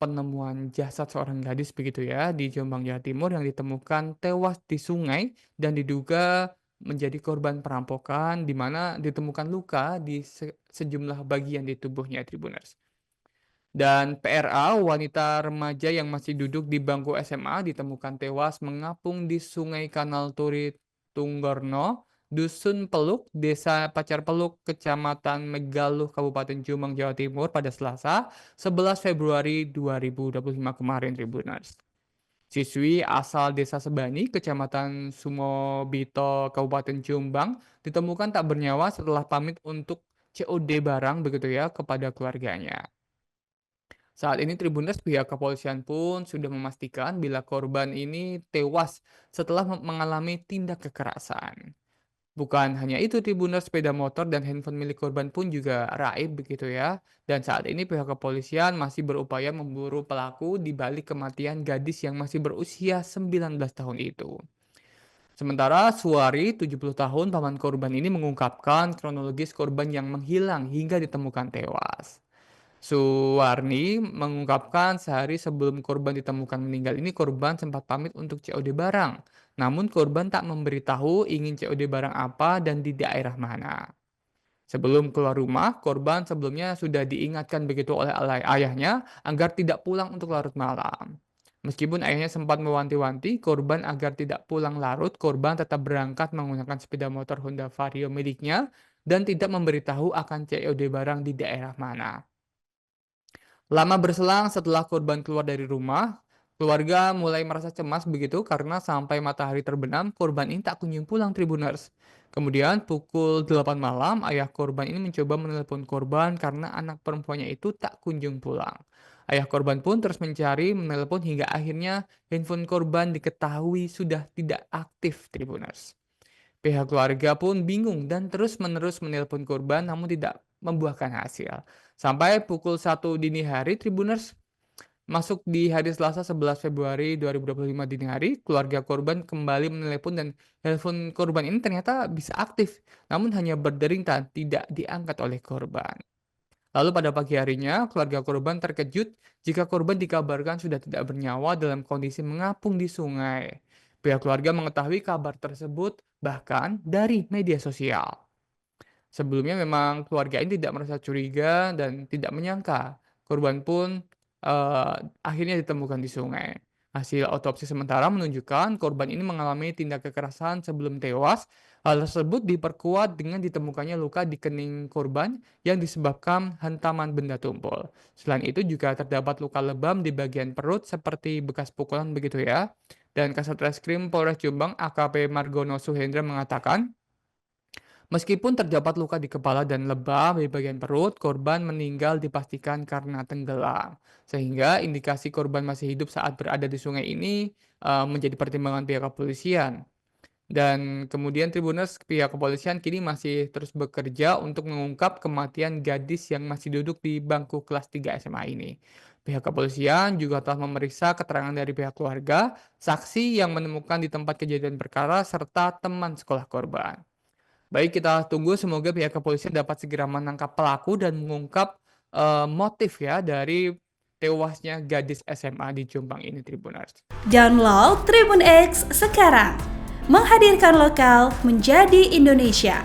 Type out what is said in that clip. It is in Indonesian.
penemuan jasad seorang gadis begitu ya di Jombang, Jawa Timur yang ditemukan tewas di sungai dan diduga menjadi korban perampokan di mana ditemukan luka di sejumlah bagian di tubuhnya Tribuners. Dan PRA, wanita remaja yang masih duduk di bangku SMA ditemukan tewas mengapung di Sungai Kanal Turi Tunggorno, Dusun Peluk, Desa Pacar Peluk, Kecamatan Megaluh, Kabupaten Jombang, Jawa Timur pada Selasa 11 Februari 2025 kemarin, Tribuners. Siswi asal Desa Sebani, Kecamatan Sumobito, Kabupaten Jombang, ditemukan tak bernyawa setelah pamit untuk COD barang begitu ya kepada keluarganya. Saat ini Tribuners pihak kepolisian pun sudah memastikan bila korban ini tewas setelah mengalami tindak kekerasan. Bukan hanya itu, Tribuners, sepeda motor dan handphone milik korban pun juga raib begitu ya. Dan saat ini pihak kepolisian masih berupaya memburu pelaku di balik kematian gadis yang masih berusia 19 tahun itu. Sementara Suwari, 70 tahun, paman korban ini mengungkapkan kronologis korban yang menghilang hingga ditemukan tewas. Suwarni mengungkapkan sehari sebelum korban ditemukan meninggal ini korban sempat pamit untuk COD barang. Namun korban tak memberitahu ingin COD barang apa dan di daerah mana. Sebelum keluar rumah, korban sebelumnya sudah diingatkan begitu oleh ayahnya agar tidak pulang untuk larut malam. Meskipun ayahnya sempat mewanti-wanti korban agar tidak pulang larut, korban tetap berangkat menggunakan sepeda motor Honda Vario miliknya dan tidak memberitahu akan COD barang di daerah mana. Lama berselang setelah korban keluar dari rumah, keluarga mulai merasa cemas begitu karena sampai matahari terbenam, korban ini tak kunjung pulang, Tribuners. Kemudian pukul 8 malam, ayah korban ini mencoba menelpon korban karena anak perempuannya itu tak kunjung pulang. Ayah korban pun terus mencari, menelpon hingga akhirnya handphone korban diketahui sudah tidak aktif, Tribuners. Pihak keluarga pun bingung dan terus-menerus menelpon korban namun tidak membuahkan hasil. Sampai pukul 1 dini hari, Tribuners, masuk di hari Selasa 11 Februari 2025 dini hari, keluarga korban kembali menelepon dan telepon korban ini ternyata bisa aktif, namun hanya berdering dan tidak diangkat oleh korban. Lalu pada pagi harinya, keluarga korban terkejut jika korban dikabarkan sudah tidak bernyawa dalam kondisi mengapung di sungai. Pihak keluarga mengetahui kabar tersebut bahkan dari media sosial. Sebelumnya memang keluarga ini tidak merasa curiga dan tidak menyangka korban pun akhirnya ditemukan di sungai. Hasil otopsi sementara menunjukkan korban ini mengalami tindak kekerasan sebelum tewas. Hal tersebut diperkuat dengan ditemukannya luka di kening korban yang disebabkan hantaman benda tumpul. Selain itu juga terdapat luka lebam di bagian perut seperti bekas pukulan begitu ya. Dan Kasat Reskrim Polres Jombang AKP Margono Suhendra mengatakan, meskipun terdapat luka di kepala dan lebam di bagian perut, korban meninggal dipastikan karena tenggelam. Sehingga indikasi korban masih hidup saat berada di sungai ini menjadi pertimbangan pihak kepolisian. Dan kemudian Tribuners, pihak kepolisian kini masih terus bekerja untuk mengungkap kematian gadis yang masih duduk di bangku kelas 3 SMA ini. Pihak kepolisian juga telah memeriksa keterangan dari pihak keluarga, saksi yang menemukan di tempat kejadian perkara, serta teman sekolah korban. Baik, kita tunggu semoga pihak kepolisian dapat segera menangkap pelaku dan mengungkap motif ya dari tewasnya gadis SMA di Jombang ini, Tribuners. Download Tribun X sekarang, menghadirkan lokal menjadi Indonesia.